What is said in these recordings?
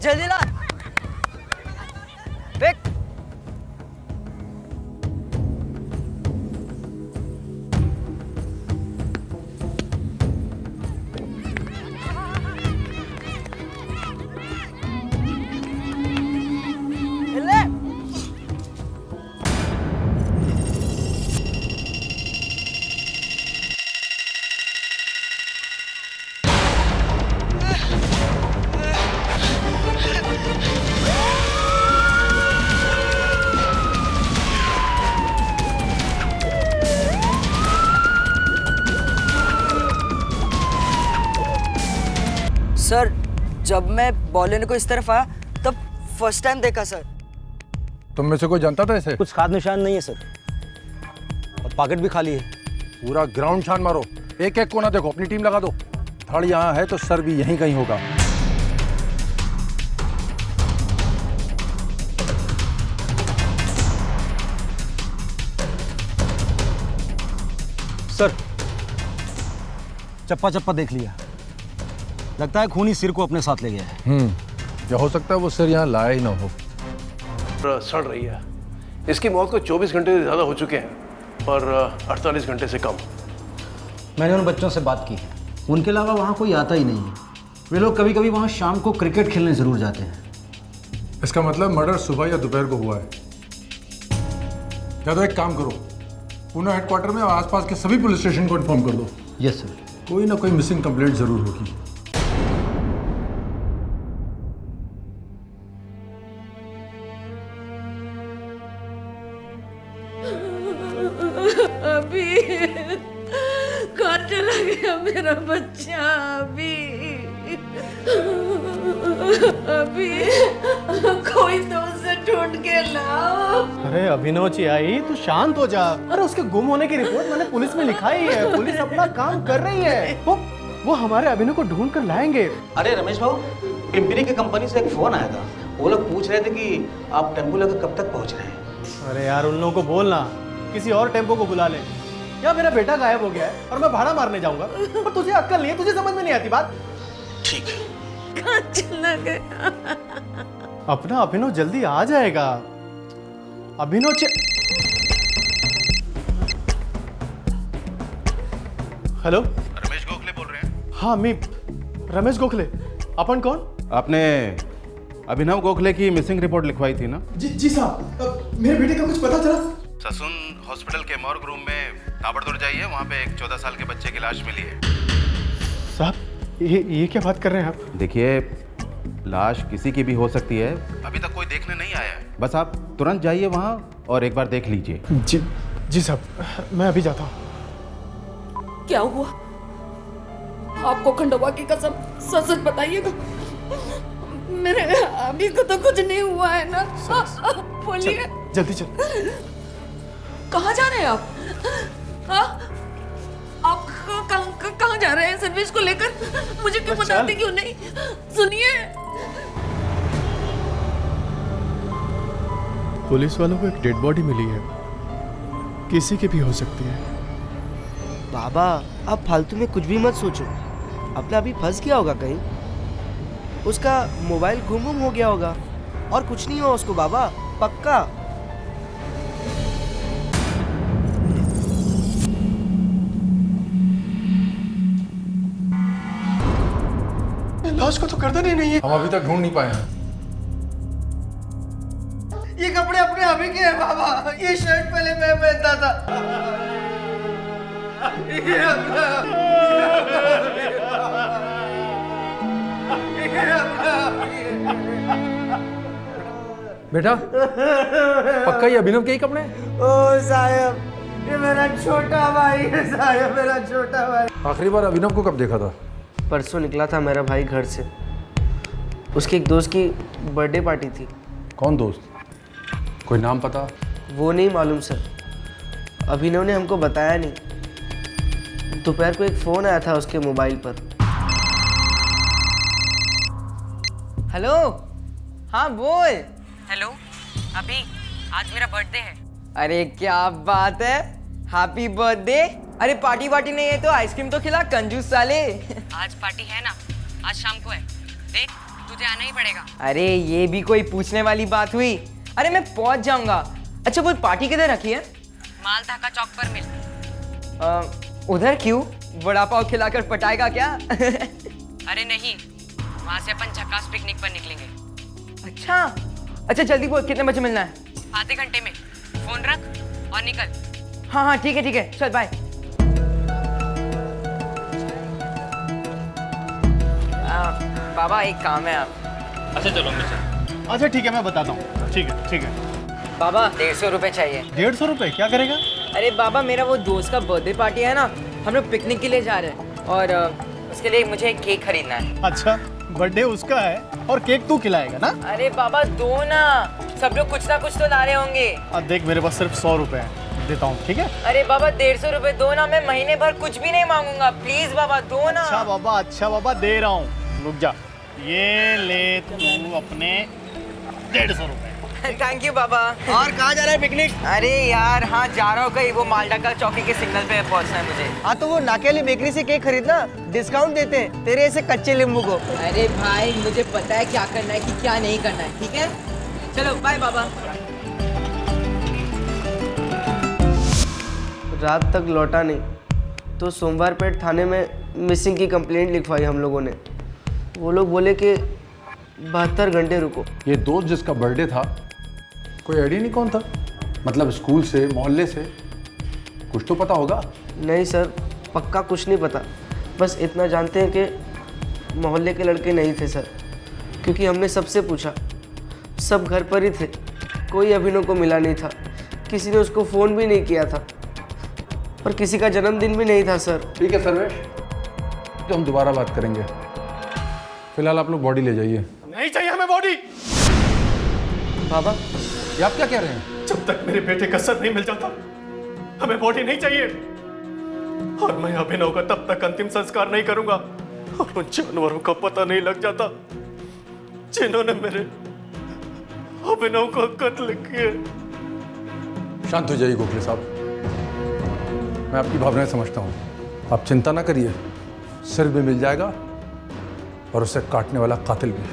जल्दी ला। फेंक। ले। सर, जब मैं बॉल लेने को इस तरफ आया तब फर्स्ट टाइम देखा सर। तुम में से कोई जानता था इसे? कुछ खास निशान नहीं है सर, और पॉकेट भी खाली है। पूरा ग्राउंड छान मारो, एक एक कोना देखो, अपनी टीम लगा दो। धड़ यहाँ है तो सर भी यहीं कहीं होगा। सर, चप्पा चप्पा देख लिया, लगता है खूनी सिर को अपने साथ ले गया है। या हो सकता है वो सर यहाँ लाया ही ना हो। सड़ रही है। इसकी मौत को 24 घंटे से ज़्यादा हो चुके हैं, पर 48 घंटे से कम। मैंने उन बच्चों से बात की है, उनके अलावा वहाँ कोई आता ही नहीं है। वे लोग कभी कभी वहाँ शाम को क्रिकेट खेलने ज़रूर जाते हैं। इसका मतलब मर्डर सुबह या दोपहर को हुआ है। या तो एक काम करो, पुणे हेडक्वार्टर में और आसपास के सभी पुलिस स्टेशन को इन्फॉर्म कर दो। Yes sir. कोई ना कोई मिसिंग कंप्लेंट जरूर होगी। अभी कहाँ चला गया मेरा बच्चा? अभी कोई तो उसे ढूंढ के लाओ। अरे अभिनव जी आई, तू शांत हो जा। अरे उसके गुम होने की रिपोर्ट मैंने पुलिस में लिखाई है, पुलिस अपना काम कर रही है। वो हमारे अभिनव को ढूंढ कर लाएंगे। अरे रमेश भाऊ, पिंपरी की कंपनी से एक फोन आया था। वो लोग पूछ रहे थे कि आप टेम्पो लेकर कब तक पहुंच रहे हैं। अरे यार, उन लोगों को बोलना किसी और टेम्पो को बुला ले। या मेरा बेटा गायब हो गया है और मैं भाड़ा मारने जाऊंगा, और तुझे अक्ल नहीं है, तुझे समझ में नहीं आती बात। ठीक है। कहाँ चला गया? अपना अभिनव जल्दी आ जाएगा। अभिनव हेलो, रमेश गोखले बोल रहे हैं? हाँ मैं रमेश गोखले। अपन कौन? आपने अभिनव गोखले की मिसिंग रिपोर्ट लिखवाई थी ना? जी साहब, मेरे बेटे का कुछ पता चला? ससुन हॉस्पिटल के मॉर्ग रूम में ताबड़तोड़ जाइए, वहाँ पे एक 14 साल के बच्चे की लाश मिली है। साहब, ये क्या बात कर रहे हैं आप? देखिए, लाश किसी की भी हो सकती है, अभी तक कोई देखने नहीं आया है। बस आप तुरंत जाइए वहाँ और एक बार देख लीजिए। जी साहब, मैं अभी जाता हूँ। क्या हुआ? आपको खंडोबा की कसम सच सच बताइएगा। मेरे अभी को तो कुछ नहीं हुआ है ना? बोलिए। जल्दी चल। कहाँ जा रहे हैं आप? हाँ? आप कहाँ जा रहे हैं सर्विस को लेकर? मुझे क्यों बताते क्यों नहीं? सुनिए, पुलिस वालों को एक डेड बॉडी मिली है, किसी की भी हो सकती है। बाबा, आप फालतू में कुछ भी मत सोचो। अपना अभी फंस गया होगा कहीं, उसका मोबाइल गुम हो गया होगा, और कुछ नहीं हुआ उसको बाबा, पक्का। लाश को तो गर्दन ही नहीं है। हम अभी तक ढूंढ नहीं पाए हैं। ये कपड़े अपने अभी के हैं बाबा, ये शर्ट पहले मैं पहनता था। बेटा, पक्का ये अभिनव के ही कपड़े हैं? ओ साहब, ये मेरा छोटा भाई है साहब, मेरा छोटा भाई। आखिरी बार अभिनव को कब देखा था? परसों निकला था मेरा भाई घर से, उसके एक दोस्त की बर्थडे पार्टी थी। कौन दोस्त? कोई नाम पता? वो नहीं मालूम सर, अभिनव ने हमको बताया नहीं। दोपहर को एक फ़ोन आया था उसके मोबाइल पर। हेलो, हाँ बोल। हेलो अभी, आज मेरा बर्थडे है। अरे क्या बात है, हैप्पी बर्थडे। अरे पार्टी वार्टी नहीं है तो आइसक्रीम तो खिला, कंजूस साले। आज पार्टी है ना, आज शाम को है। देख, तू मुझे आना ही पड़ेगा। अरे ये भी कोई पूछने वाली बात हुई? अरे मैं पहुंच जाऊंगा। अच्छा वो पार्टी किधर रखी है? मालधाका चौक पर मिल। उधर क्यों? वड़ा पाव खिलाकर पटाएगा क्या? अरे नहीं, वहाँ से अपन झकास पिकनिक पर निकलेंगे। अच्छा जल्दी बोल, कितने बजे मिलना है? आधे घंटे में। फोन रख और निकल। हाँ ठीक है, चल बाय। बाबा एक काम है आप। अच्छा चलो मैं अच्छा ठीक है, मैं बताता हूँ। ठीक है। बाबा 150 रुपए चाहिए। 150 रुपए क्या करेगा? अरे बाबा मेरा वो दोस्त का बर्थडे पार्टी है ना, हम लोग पिकनिक के लिए जा रहे हैं और उसके लिए मुझे एक केक खरीदना है। अच्छा बर्थडे उसका है और केक तू खिलाएगा ना? अरे बाबा दो ना, सब लोग कुछ ना कुछ तो ला रहे होंगे। देख मेरे पास सिर्फ 100 रुपए है, देता हूँ ठीक है? अरे बाबा 150 रुपए दो ना, मैं महीने भर कुछ भी नहीं मांगूंगा, प्लीज बाबा दो ना। अच्छा बाबा दे रहा हूँ, रुक जा। ये ले तू अपने 150 रुपए। थैंक यू बाबा। और कहाँ जा रहा है पिकनिक? अरे यार हाँ जा रहा हूँ कहीं, वो मालधाका चौकी के सिग्नल पे पहुँचना है मुझे। हाँ तो वो नाकेली बेकरी से केक खरीदना, डिस्काउंट देते हैं तेरे ऐसे कच्चे नींबू को। अरे भाई मुझे पता है क्या करना है कि क्या नहीं करना है, ठीक है? चलो बाय बाबा। रात तक लौटा नहीं तो सोमवार पेट थाने में मिसिंग की कंप्लेंट लिखवाई हम लोगों ने। वो लोग बोले कि 72 घंटे रुको। ये दोस्त जिसका बर्थडे था, कोई आइडिया नहीं कौन था? मतलब स्कूल से, मोहल्ले से, कुछ तो पता होगा? नहीं सर, पक्का कुछ नहीं पता, बस इतना जानते हैं कि मोहल्ले के लड़के नहीं थे सर, क्योंकि हमने सबसे पूछा, सब घर पर ही थे, कोई अभिनव को मिला नहीं था, किसी ने उसको फ़ोन भी नहीं किया था और किसी का जन्मदिन भी नहीं था सर। ठीक है सर्वेश, तो हम दोबारा बात करेंगे। फिलहाल आप लोग बॉडी ले जाइए। नहीं चाहिए हमें बॉडी। बाबा ये आप क्या कह रहे हैं? जब तक मेरे बेटे का सर नहीं मिल जाता हमें बॉडी नहीं चाहिए, और मैं अभिनव का तब तक अंतिम संस्कार नहीं करूंगा और उन जानवरों का पता नहीं लग जाता जिन्होंने मेरे अभिनव को कत्ल किया। शांत हो जाइए गोखले साहब, मैं आपकी भावनाएं समझता हूँ, आप चिंता ना करिए, सिर भी मिल जाएगा और उसे काटने वाला कातिल भी।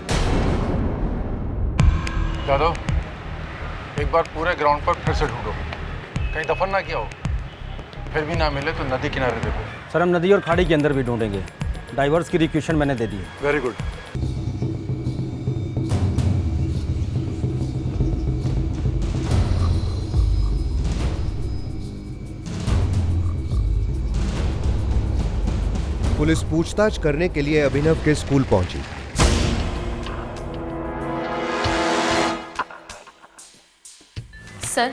यादव, एक बार पूरे ग्राउंड पर फिर से ढूंढो, कहीं दफन ना किया हो, फिर भी ना मिले तो नदी किनारे देखो। सर हम नदी और खाड़ी के अंदर भी ढूंढेंगे, डाइवर्स की रिक्वेशन मैंने दे दी है। Very good. पुलिस पूछताछ करने के लिए अभिनव के स्कूल पहुंची। सर,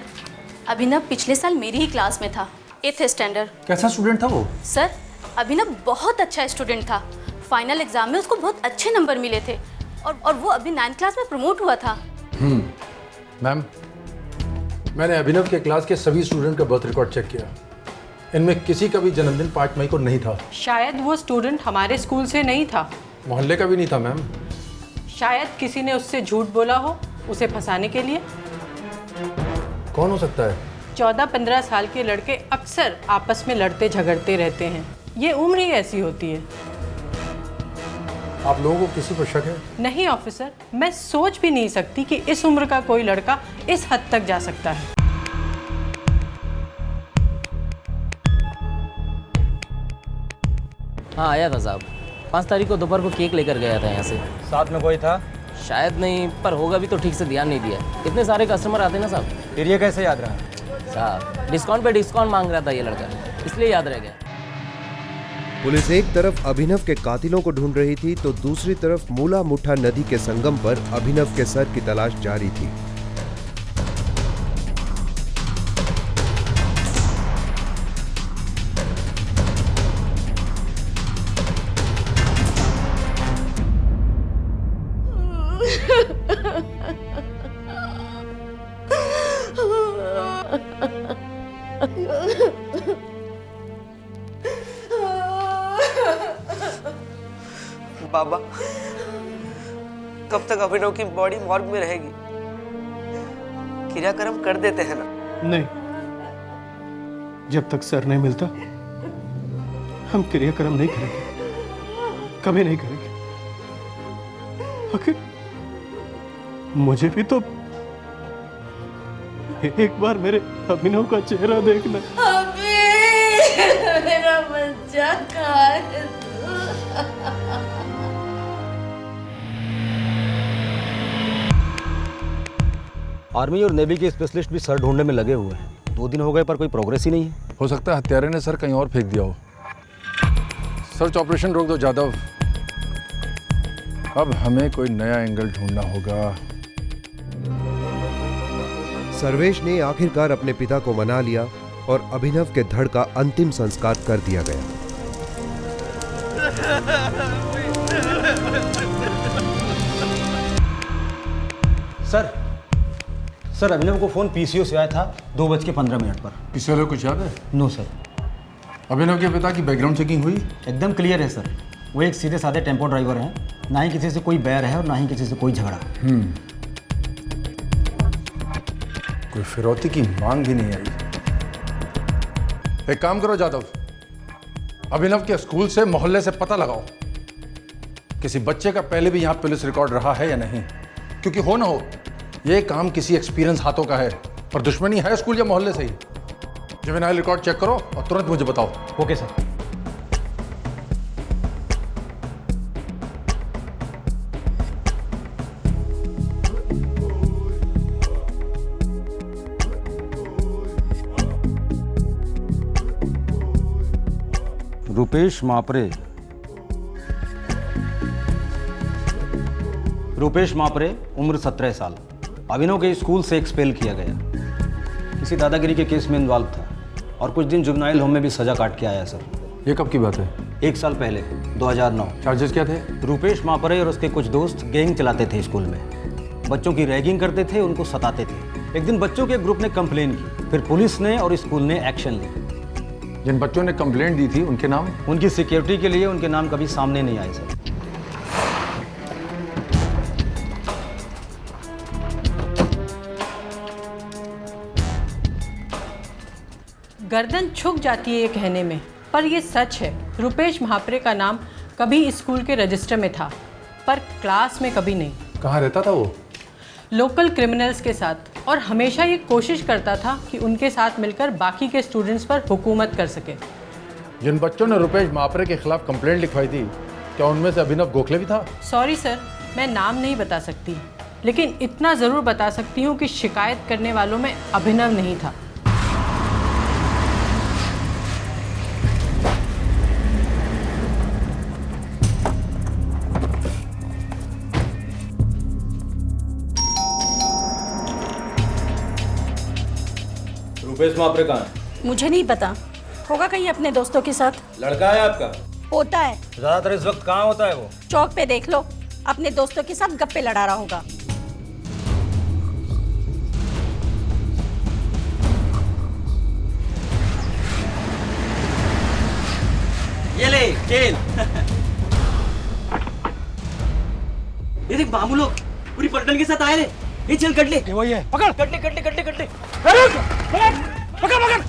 अभिनव पिछले साल मेरी ही क्लास में था, 8th स्टैंडर्ड। कैसा स्टूडेंट था वो? सर, अभिनव बहुत अच्छा स्टूडेंट था। फाइनल एग्जाम में उसको बहुत अच्छे नंबर मिले थे और वो अभी 9th क्लास में प्रमोट हुआ था। मैम, मैंने अभिनव के क्लास के सभी स्टूडेंट का बर्थ रिकॉर्ड चेक किया, इनमें किसी का भी जन्मदिन 5 मई को नहीं था। शायद वो स्टूडेंट हमारे स्कूल से नहीं था। मोहल्ले का भी नहीं था मैम। शायद किसी ने उससे झूठ बोला हो उसे फंसाने के लिए। कौन हो सकता है? 14-15 साल के लड़के अक्सर आपस में लड़ते झगड़ते रहते हैं, ये उम्र ही ऐसी होती है। आप लोगों को किसी पर शक है? नहीं ऑफिसर, मैं सोच भी नहीं सकती कि इस उम्र का कोई लड़का इस हद तक जा सकता है। हाँ आया था साहब, 5 तारीख को दोपहर को केक लेकर गया था यहाँ से। साथ में कोई था? शायद नहीं, पर होगा भी तो ठीक से ध्यान नहीं दिया। इतने सारे कस्टमर आते ना साहब। फिर ये कैसे याद रहा? साहब डिस्काउंट पे डिस्काउंट मांग रहा था ये लड़का, इसलिए याद रह गया। पुलिस एक तरफ अभिनव के कातिलों को ढूंढ रही थी तो दूसरी तरफ मूला मुठा नदी के संगम पर अभिनव के सर की तलाश जारी थी। बाबा कब तक अभिनव की बॉडी मॉर्ग में रहेगी? क्रियाक्रम कर देते हैं ना? नहीं, जब तक सर नहीं मिलता हम क्रियाक्रम नहीं करेंगे, कभी नहीं करेंगे। आखिर मुझे भी तो एक बार मेरे अभिनव का चेहरा देखना। अभी मेरा बच्चा कहाँ है आर्मी और नेवी के स्पेशलिस्ट भी सर ढूंढने में लगे हुए हैं। 2 दिन हो गए पर कोई प्रोग्रेस ही नहीं है। हो सकता है हत्यारे ने सर कहीं और फेंक दिया हो। सर्च ऑपरेशन रोक दो जादव। अब हमें कोई नया एंगल ढूंढना होगा। सर्वेश ने आखिरकार अपने पिता को मना लिया और अभिनव के धड़ का अंतिम संस्कार कर दिया गया। सर अभिनव को फोन पीसीओ से आया था 2:15 पर। पीसीओ कुछ याद है? No sir. अभिनव के पिता की बैकग्राउंड चेकिंग हुई? एकदम क्लियर है सर। वो एक सीधे साधे टेम्पो ड्राइवर हैं, ना ही किसी से कोई बैर है और ना ही किसी से कोई झगड़ा। कोई फिरौती की मांग भी नहीं आई। एक काम करो जादव, अभिनव के स्कूल से मोहल्ले से पता लगाओ किसी बच्चे का पहले भी यहाँ पुलिस रिकॉर्ड रहा है या नहीं, क्योंकि हो ना हो ये काम किसी एक्सपीरियंस हाथों का है और दुश्मनी है स्कूल या मोहल्ले से ही। जुवेनाइल रिकॉर्ड चेक करो और तुरंत मुझे बताओ। Okay sir. रुपेश मापरे उम्र 17 साल, अभिनव के स्कूल से एक्सपेल किया गया। किसी दादागिरी के केस में इन्वॉल्व था और कुछ दिन जुवेनाइल होम में भी सजा काट के आया सर। ये कब की बात है? 1 साल पहले 2009। चार्जेस क्या थे? रुपेश मापरे और उसके कुछ दोस्त गैंग चलाते थे स्कूल में, बच्चों की रैगिंग करते थे, उनको सताते थे। एक दिन बच्चों के ग्रुप ने कंप्लेन की, फिर पुलिस ने और स्कूल ने एक्शन ली। जिन बच्चों ने कंप्लेंट दी थी उनके नाम? उनकी सिक्योरिटी के लिए उनके नाम कभी सामने नहीं आए सर। गर्दन झुक जाती है ये कहने में, पर ये सच है। रुपेश महापरे का नाम कभी स्कूल के रजिस्टर में था, पर क्लास में कभी नहीं। कहाँ रहता था वो? लोकल क्रिमिनल्स के साथ, और हमेशा ये कोशिश करता था कि उनके साथ मिलकर बाकी के स्टूडेंट्स पर हुकूमत कर सके। जिन बच्चों ने रुपेश मापरे के खिलाफ कंप्लेंट लिखवाई थी, क्या उनमें से अभिनव गोखले भी था? सॉरी सर, मैं नाम नहीं बता सकती, लेकिन इतना ज़रूर बता सकती हूँ कि शिकायत करने वालों में अभिनव नहीं था। रुपेश मापरे कहाँ है? मुझे नहीं पता, होगा कहीं अपने दोस्तों के साथ। लड़का है आपका? होता है। ज्यादातर इस वक्त कहाँ होता है वो? चौक पे देख लो, अपने दोस्तों के साथ गप्पे लड़ा रहा होगा। ये ले खेल। ये देख मामू लोग पूरी पलटन के साथ आए रे। ये चल कट ले। ये वही है। पकड़ कट ले कट ले कट ले कट ले। पकड़ पकड़।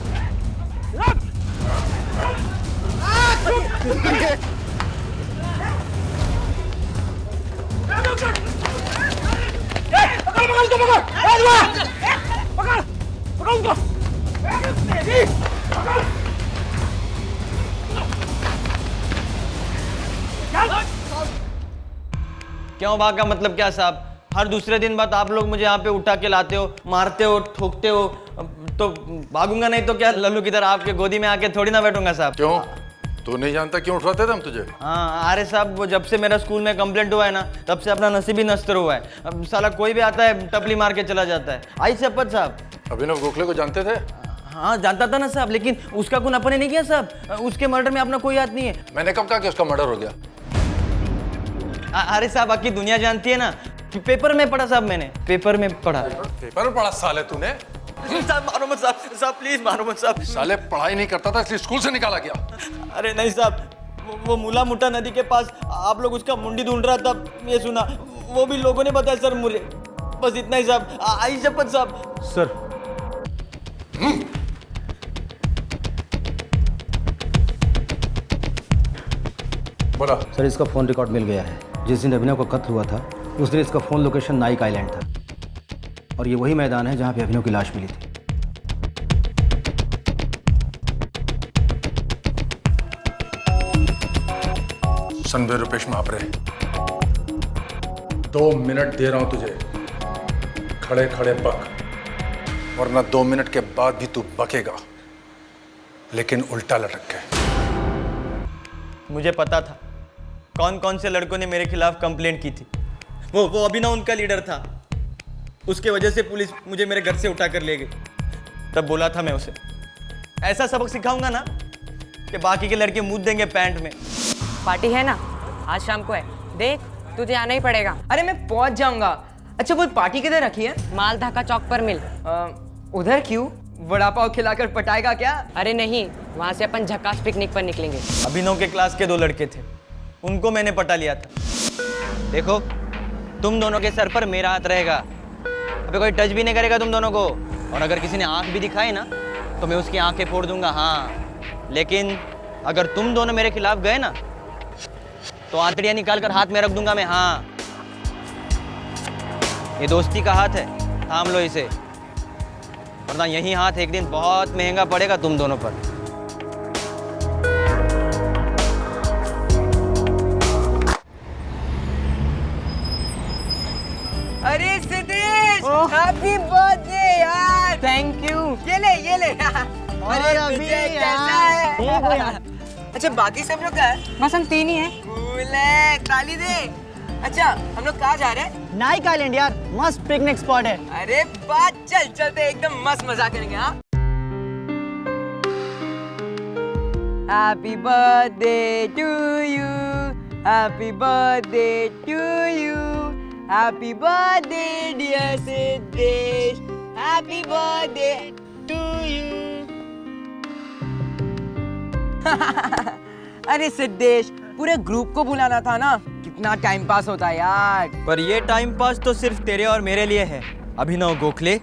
क्यों भाग का मतलब क्या साहब? हर दूसरे दिन बाद आप लोग मुझे यहाँ पे उठा के लाते हो, मारते हो, ठोकते हो, तो भागूंगा नहीं तो क्या लल्लू की तरह आपके गोदी में आके थोड़ी ना बैठूंगा साहब। क्यों? तू नहीं जानता क्यों उठवाते थे हम तुझे? हाँ अरे साहब, वो जब से मेरा स्कूल में कंप्लेंट हुआ है ना, तब से अपना नसीब ही नस्तर हुआ है। अब साला कोई भी आता है टपली मार के चला जाता है। आई शपथ साहब। अभिनव गोखले को जानते थे? हाँ जानता था ना साहब, लेकिन उसका खून अपने नहीं किया साहब। उसके मर्डर में अपना कोई हाथ नहीं है। मैंने कब कहा कि उसका मर्डर हो गया? अरे साहब बाकी दुनिया जानती है ना, पेपर में पढ़ा साहब, मैंने पेपर में पढ़ा। पेपर में पढ़ा साले तूने? साहब मारो मत साहब, साहब प्लीज मारो मत साहब। साले पढ़ाई नहीं करता था इसलिए स्कूल से निकाला गया। अरे नहीं साहब, वो मूला मुठा नदी के पास आप लोग उसका मुंडी ढूंढ रहा था, ये सुना, वो भी लोगों ने बताया सर मुझे। बस इतना ही साहब। आई शपथ साहब। सर बोला। सर इसका फोन रिकॉर्ड मिल गया है। जिस दिन अभिनव का कत्ल हुआ था उस दिन इसका फ़ोन लोकेशन नाइक आइलैंड था और ये वही मैदान है जहाँ पे अभिनव की लाश मिली थी। सनबे रुपेश महापरे, 2 मिनट दे रहा हूं तुझे, खड़े खड़े बक, वरना 2 मिनट के बाद भी तू बकेगा, लेकिन उल्टा लटक के। मुझे पता था कौन कौन से लड़कों ने मेरे खिलाफ कंप्लेंट की थी। वो अभिनव उनका लीडर था। उसके वजह से पुलिस मुझे मेरे घर से उठा कर ले गई। तब बोला था मैं उसे, ऐसा सबक सिखाऊंगा ना कि बाकी के लड़के मुंह देंगे पैंट में। पार्टी है ना, आज शाम को है, देख तुझे आना ही पड़ेगा। अरे मैं पहुंच जाऊंगा। अच्छा वो पार्टी किधर रखी है? माल धाका चौक पर मिल। उधर क्यों? वड़ा पाव खिलाकर पटाएगा क्या? अरे नहीं, वहाँ से अपन झकास पिकनिक पर निकलेंगे। अभिनव के क्लास के 2 लड़के थे, उनको मैंने पटा लिया था। देखो, तुम दोनों के सर पर मेरा हाथ रहेगा। अबे कोई टच भी नहीं करेगा तुम दोनों को, और अगर किसी ने आंख भी दिखाई ना तो मैं उसकी आंखें फोड़ दूंगा। हाँ, लेकिन अगर तुम दोनों मेरे खिलाफ गए ना तो आंतड़ियां निकाल कर हाथ में रख दूंगा मैं। हाँ, ये दोस्ती का हाथ है, थाम लो इसे, वरना यही हाथ एक दिन बहुत महंगा पड़ेगा तुम दोनों पर। अरे सिद्धेश, हैप्पी बर्थडे यार। Thank you. ये ले अरे अभी कैसा है? अच्छा बाकी सब लोग का है? बस हम 3 ही हैं। कूल है, ताली दे। अच्छा हम लोग कहाँ जा रहे हैं? नाइक आइलैंड यार, मस्त पिकनिक स्पॉट है। अरे बात चलते एकदम मस्त मजा करेंगे। हाँ, happy birthday to you, happy birthday to you, happy birthday dear Siddhesh, happy birthday to you. अरे सिद्धेश, पूरे ग्रुप को बुलाना था ना, कितना टाइम पास होता है यार। पर ये टाइम पास तो सिर्फ तेरे और मेरे लिए है, अभिनव गोखले।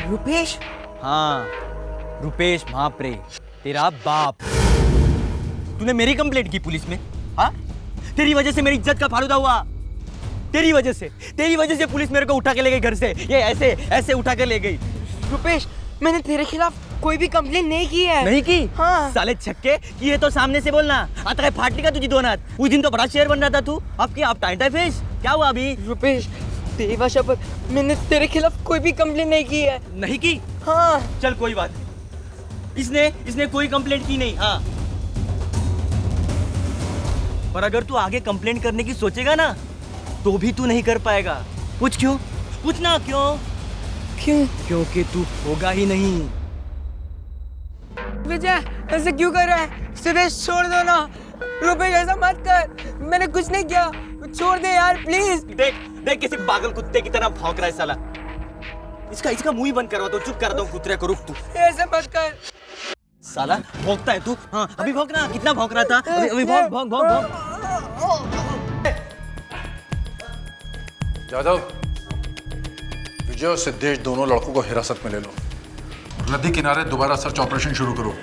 रुपेश? हाँ, रुपेश महाप्रे, तेरा बाप। तूने मेरी कंप्लेंट की पुलिस में? हाँ, तेरी वजह से मेरी इज्जत का फालूदा हुआ। तेरी वजह से पुलिस मेरे को उठा के ले गई घर से। ये ऐसे उठा के ले गई। रुपेश, मैंने तेरे खिलाफ कोई भी कंप्लेंट नहीं की है। नहीं की? हाँ। साले छक्के की है तो सामने से बोलना। आता है फाटने का तुझी दोनों हाथ। उस दिन तो बड़ा शेर बन रहा था तू, अब टाइटा फेस। क्या हुआ अभी? रुपेश, तेरी भाषा पर मैंने तेरे खिलाफ कोई भी कंप्लेंट नहीं की है। नहीं की? हाँ। चल कोई बात नहीं, इसने कोई कंप्लेंट की नहीं। हाँ, पर अगर तू आगे कंप्लेंट करने की सोचेगा ना तो भी तू नहीं कर पाएगा। पूछ क्यों? पूछना क्यों? क्योंकि तू होगा ही नहीं। विजय, ऐसे क्यों कर रहा है? सिद्धेश छोड़ दो ना। रुपेश ऐसा मत कर, मैंने कुछ नहीं किया, छोड़ दे यार प्लीज। देख किसी पागल कुत्ते की तरह भौंक रहा है साला। इसका मुंह ही बंद करवा दो, चुप कर दो कुत्ते को। रुक तू, ऐसा मत कर। साला भौंकता है तू। हाँ, अभी भौंकना। कितना भौंक रहा था? अभी भौंक। जादव, विजय और सिद्धेश दोनों लड़कों को हिरासत में ले लो। नदी किनारे दोबारा सर्च ऑपरेशन शुरू करो।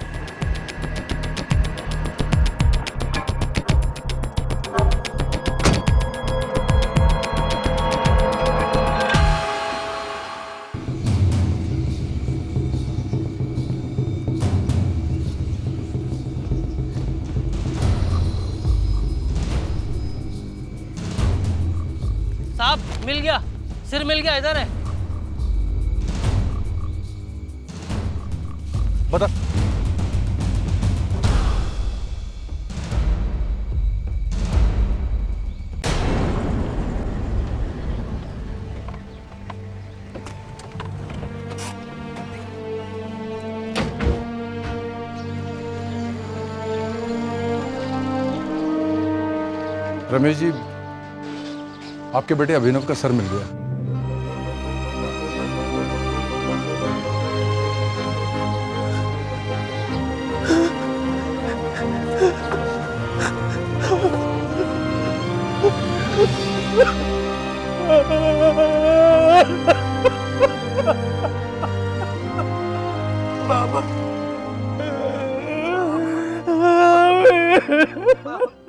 साहब मिल गया, सिर मिल गया, इधर है। बता। रमेश जी, आपके बेटे अभिनव का सर मिल गया। बाबा, है